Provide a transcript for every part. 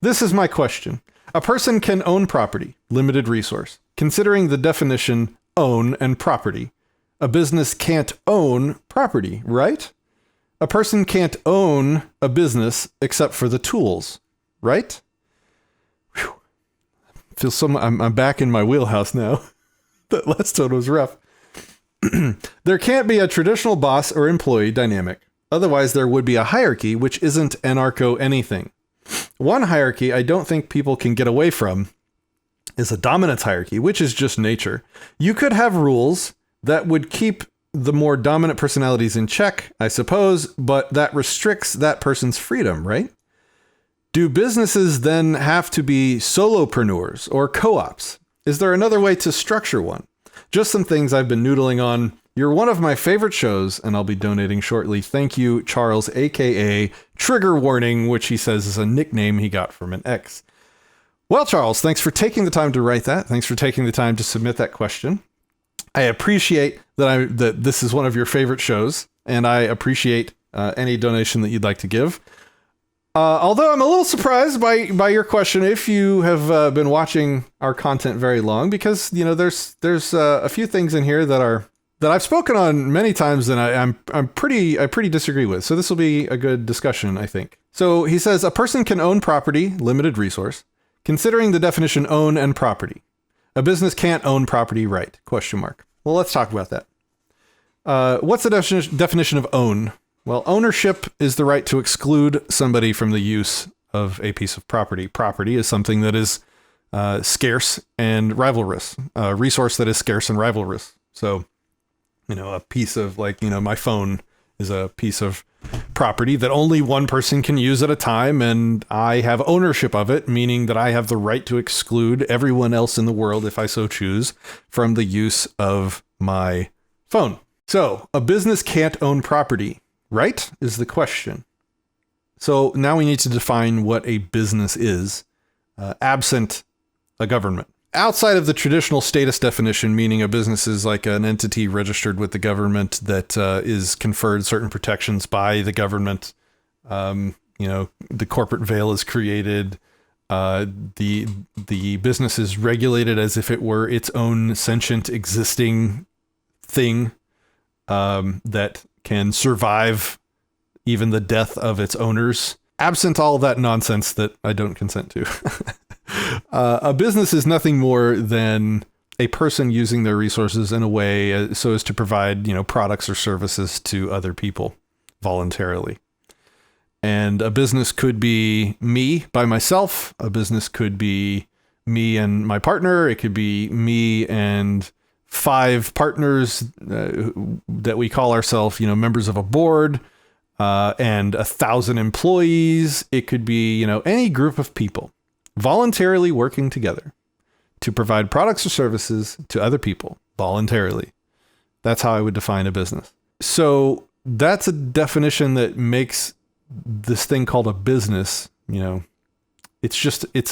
This is my question. A person can own property, limited resource. Considering the definition own and property, a business can't own property, right? A person can't own a business except for the tools, right? Whew. I'm back in my wheelhouse now. That last one was rough. There can't be a traditional boss or employee dynamic. Otherwise, there would be a hierarchy, which isn't anarcho anything. One hierarchy I don't think people can get away from is a dominance hierarchy, which is just nature. You could have rules that would keep the more dominant personalities in check, I suppose, but that restricts that person's freedom, right? Do businesses then have to be solopreneurs or co-ops? Is there another way to structure one? Just some things I've been noodling on. You're one of my favorite shows, and I'll be donating shortly. Thank you, Charles, aka Trigger Warning, which he says is a nickname he got from an ex. Well, Charles, thanks for taking the time to write that. Thanks for taking the time to submit that question. I appreciate that this is one of your favorite shows, and I appreciate any donation that you'd like to give. Although I'm a little surprised by your question, if you have been watching our content very long, because there's a few things in here that I've spoken on many times, and I pretty disagree with. So this will be a good discussion, I think. So he says a person can own property, limited resource, considering the definition own and property. A business can't own property, right? ? Well, let's talk about that. What's the definition of own? Well, ownership is the right to exclude somebody from the use of a piece of property. Property is something that is scarce and rivalrous, a resource that is scarce and rivalrous. So, a piece of my phone is a piece of property that only one person can use at a time, and I have ownership of it, meaning that I have the right to exclude everyone else in the world, if I so choose, from the use of my phone. So, a business can't own property, right? Is the question. So now we need to define what a business is, absent a government. Outside of the traditional status definition, meaning a business is like an entity registered with the government that is conferred certain protections by the government. The corporate veil is created. The business is regulated as if it were its own sentient existing thing that can survive even the death of its owners. Absent all that nonsense that I don't consent to. A business is nothing more than a person using their resources in a way so as to provide, products or services to other people voluntarily. And a business could be me by myself. A business could be me and my partner. It could be me and 5 partners that we call ourselves, members of a board, and 1,000 employees. It could be, any group of people voluntarily working together to provide products or services to other people voluntarily. That's how I would define a business. So that's a definition that makes this thing called a business, it's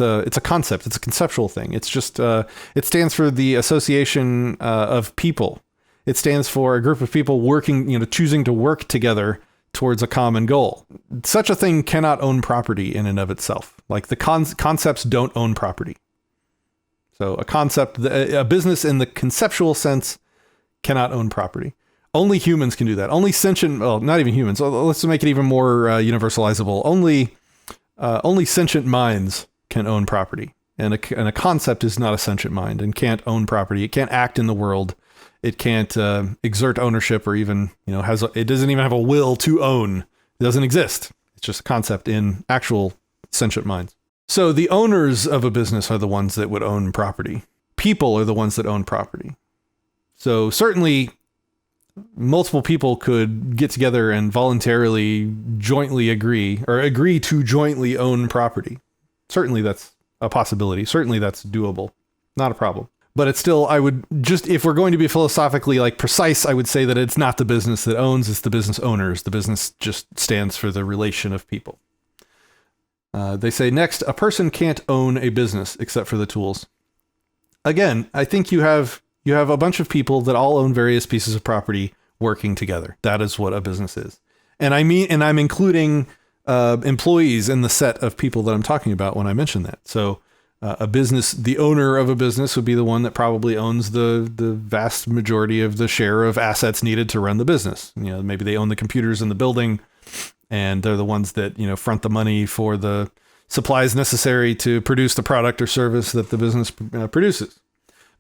a concept. It's a conceptual thing. It's just, it stands for the association of people. It stands for a group of people working, choosing to work together towards a common goal. Such a thing cannot own property in and of itself. Like the concepts don't own property. So a business in the conceptual sense cannot own property. Only humans can do that. Only sentient, well, not even humans. Let's make it even more universalizable. Only sentient minds can own property. And a concept is not a sentient mind and can't own property. It can't act in the world. It can't exert ownership or even, it doesn't even have a will to own. It doesn't exist. It's just a concept in actual sentient minds. So the owners of a business are the ones that would own property. People are the ones that own property. So certainly multiple people could get together and voluntarily jointly agree to jointly own property. Certainly that's a possibility. Certainly that's doable. Not a problem. But it's still, I would just, if we're going to be philosophically precise, I would say that it's not the business that owns, it's the business owners. The business just stands for the relation of people. They say next, a person can't own a business except for the tools. Again, I think you have a bunch of people that all own various pieces of property working together. That is what a business is. And I'm including employees in the set of people that I'm talking about when I mention that. So a business, the owner of a business would be the one that probably owns the vast majority of the share of assets needed to run the business. Maybe they own the computers in the building, and they're the ones that, front the money for the supplies necessary to produce the product or service that the business produces.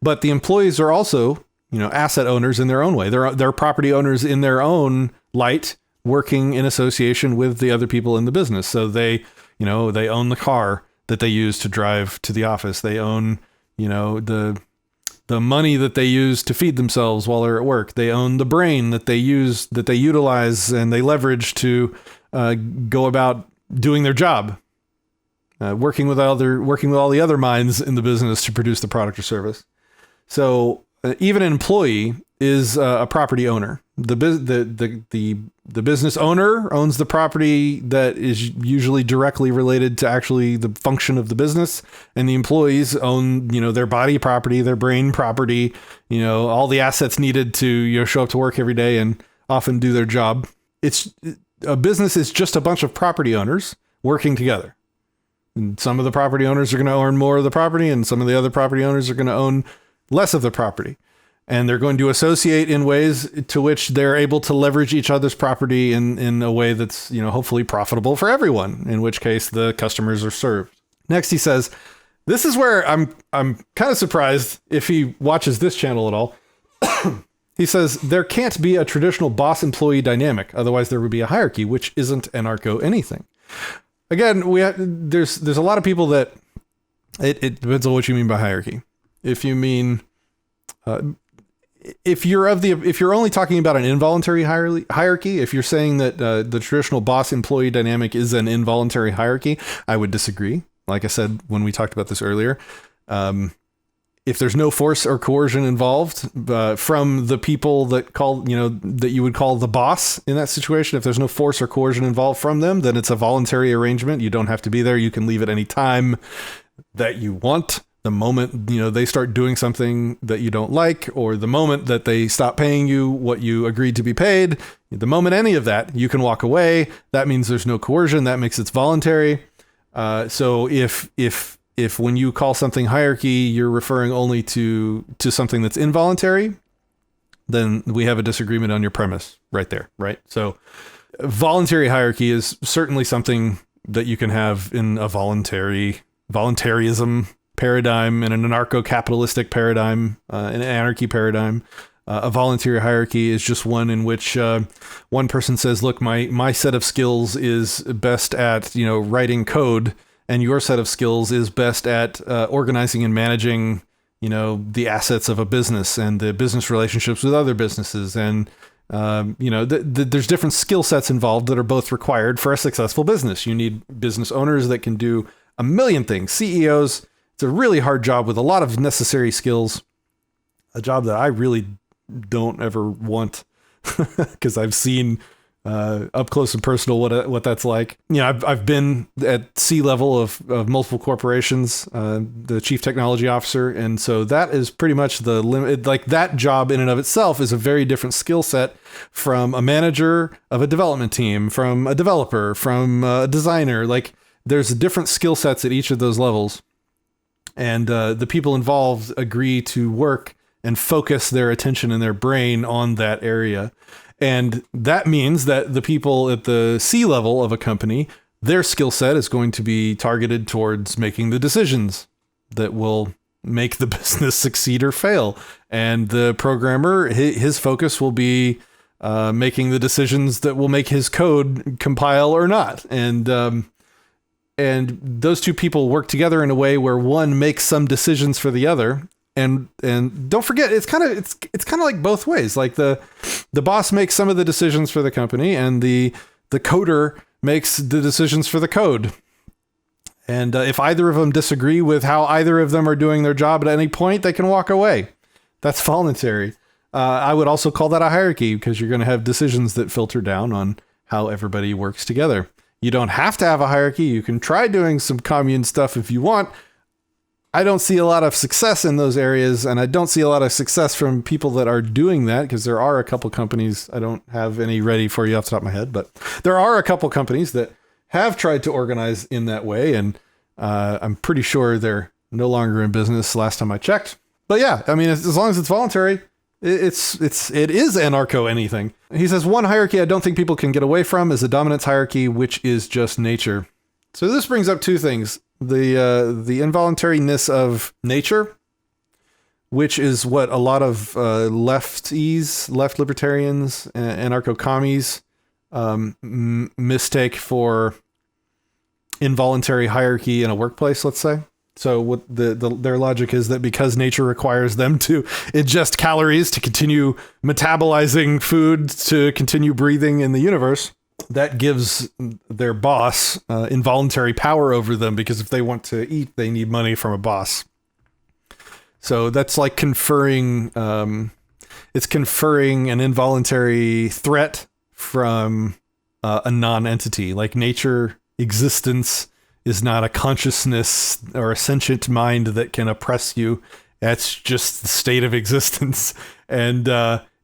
But the employees are also, asset owners in their own way. They're property owners in their own light, working in association with the other people in the business. So they own the car that they use to drive to the office. They own, the money that they use to feed themselves while they're at work. They own the brain that they utilize and they leverage to go about doing their job, working with all the other minds in the business to produce the product or service. So even an employee is a property owner. The business owner owns the property that is usually directly related to actually the function of the business, and the employees own, their body property, their brain property, all the assets needed to show up to work every day and often do their job. A business is just a bunch of property owners working together. And some of the property owners are going to own more of the property, and some of the other property owners are going to own less of the property. And they're going to associate in ways to which they're able to leverage each other's property in a way that's, hopefully profitable for everyone, in which case the customers are served. Next, he says, this is where I'm kind of surprised if he watches this channel at all. He says, there can't be a traditional boss-employee dynamic. Otherwise, there would be a hierarchy, which isn't anarcho anything. Again, there's a lot of people that it depends on what you mean by hierarchy. If you mean... If you're only talking about an involuntary hierarchy, if you're saying that the traditional boss-employee dynamic is an involuntary hierarchy, I would disagree. Like I said when we talked about this earlier, if there's no force or coercion involved from the people that that you would call the boss in that situation, if there's no force or coercion involved from them, then it's a voluntary arrangement. You don't have to be there. You can leave at any time that you want. The moment, they start doing something that you don't like, or the moment that they stop paying you what you agreed to be paid, the moment any of that, you can walk away. That means there's no coercion. That makes it voluntary. So if when you call something hierarchy, you're referring only to something that's involuntary, then we have a disagreement on your premise right there, right? So voluntary hierarchy is certainly something that you can have in a voluntarism paradigm, in an anarcho-capitalistic paradigm, an anarchy paradigm. A voluntary hierarchy is just one in which one person says, look, my set of skills is best at, writing code, and your set of skills is best at organizing and managing, the assets of a business and the business relationships with other businesses. And, there's different skill sets involved that are both required for a successful business. You need business owners that can do a million things. CEOs, it's a really hard job with a lot of necessary skills, a job that I really don't ever want because I've seen up close and personal what that's like. I've been at C-level of multiple corporations, the chief technology officer. And so that is pretty much the limit. Like, that job in and of itself is a very different skill set from a manager of a development team, from a developer, from a designer. Like, there's different skill sets at each of those levels. And the people involved agree to work and focus their attention and their brain on that area. And that means that the people at the C level of a company, their skill set is going to be targeted towards making the decisions that will make the business succeed or fail. And the programmer, his focus will be making the decisions that will make his code compile or not. And those two people work together in a way where one makes some decisions for the other. And don't forget, it's kind of like both ways. Like the boss makes some of the decisions for the company, and the coder makes the decisions for the code. And if either of them disagree with how either of them are doing their job at any point, they can walk away. That's voluntary. I would also call that a hierarchy, because you're going to have decisions that filter down on how everybody works together. You don't have to have a hierarchy. You can try doing some commune stuff if you want. I don't see a lot of success in those areas, and I don't see a lot of success from people that are doing that, because there are a couple companies, I don't have any ready for you off the top of my head, but there are a couple companies that have tried to organize in that way, and I'm pretty sure they're no longer in business last time I checked. But yeah, I mean, as long as it's voluntary, it is anarcho anything. He says, one hierarchy I don't think people can get away from is a dominance hierarchy, which is just nature. So this brings up two things. The involuntariness of nature, which is what a lot of left libertarians, anarcho-commies mistake for involuntary hierarchy in a workplace, let's say. So what their logic is that because nature requires them to ingest calories to continue metabolizing food to continue breathing in the universe, that gives their boss involuntary power over them, because if they want to eat, they need money from a boss. So that's like conferring an involuntary threat from a non-entity. Like nature existence is not a consciousness or a sentient mind that can oppress you. That's just the state of existence. And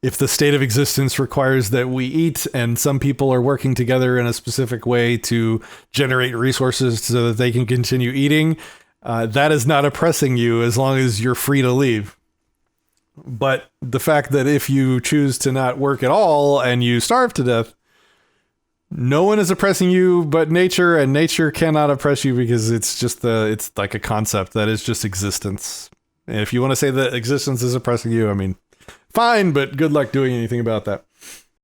if the state of existence requires that we eat, and some people are working together in a specific way to generate resources so that they can continue eating, that is not oppressing you as long as you're free to leave. But the fact that if you choose to not work at all and you starve to death, no one is oppressing you but nature, and nature cannot oppress you because it's like a concept that is just existence. And if you want to say that existence is oppressing you, I mean, fine, but good luck doing anything about that.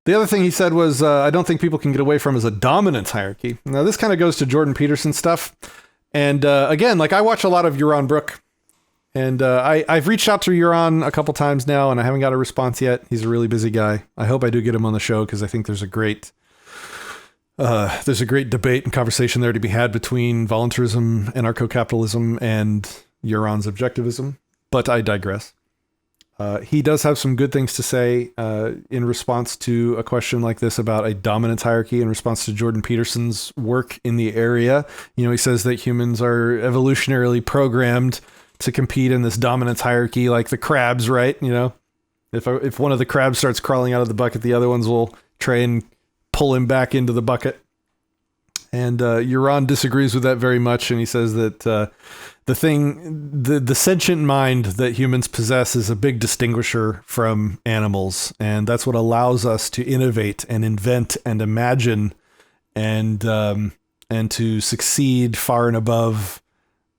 The other thing he said was, I don't think people can get away from is a dominance hierarchy. Now, this kind of goes to Jordan Peterson stuff. And again, like I watch a lot of Yaron Brook, and I've reached out to Yaron a couple times now, and I haven't got a response yet. He's a really busy guy. I hope I do get him on the show, because I think there's a great debate and conversation there to be had between voluntarism, anarcho-capitalism, and Yaron's objectivism. But I digress. He does have some good things to say in response to a question like this about a dominance hierarchy, in response to Jordan Peterson's work in the area. You know, he says that humans are evolutionarily programmed to compete in this dominance hierarchy, like the crabs, right? You know, if one of the crabs starts crawling out of the bucket, the other ones will try and pull him back into the bucket. And Yaron disagrees with that very much, and he says that the sentient mind that humans possess is a big distinguisher from animals, and that's what allows us to innovate and invent and imagine and to succeed far and above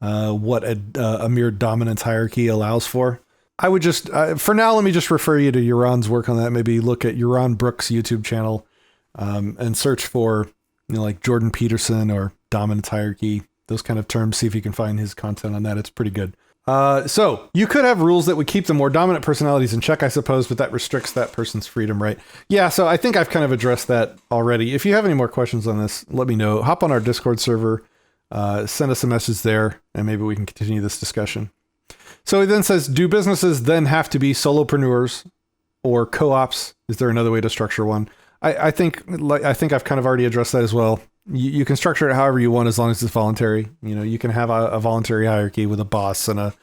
what a mere dominance hierarchy allows for. I would just, for now, let me just refer you to Yaron's work on that. Maybe look at Yaron Brook's YouTube channel and search for, you know, like Jordan Peterson or dominance hierarchy, those kind of terms. See if you can find his content on that. It's pretty good. So you could have rules that would keep the more dominant personalities in check, I suppose, but that restricts that person's freedom, right? Yeah, so I think I've kind of addressed that already. If you have any more questions on this, let me know. Hop on our Discord server, send us a message there, and maybe we can continue this discussion. So he then says, do businesses then have to be solopreneurs or co-ops? Is there another way to structure one? I think I've kind of already addressed that as well. You can structure it however you want, as long as it's voluntary. You know, you can have a voluntary hierarchy with a boss and a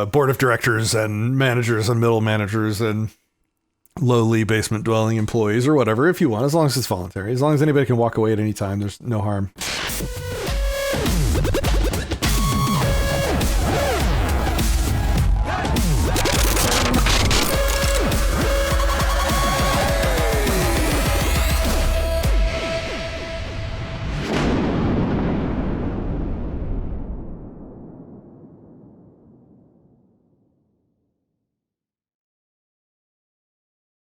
board of directors and managers and middle managers and lowly basement dwelling employees or whatever, if you want, as long as it's voluntary. As long as anybody can walk away at any time, there's no harm.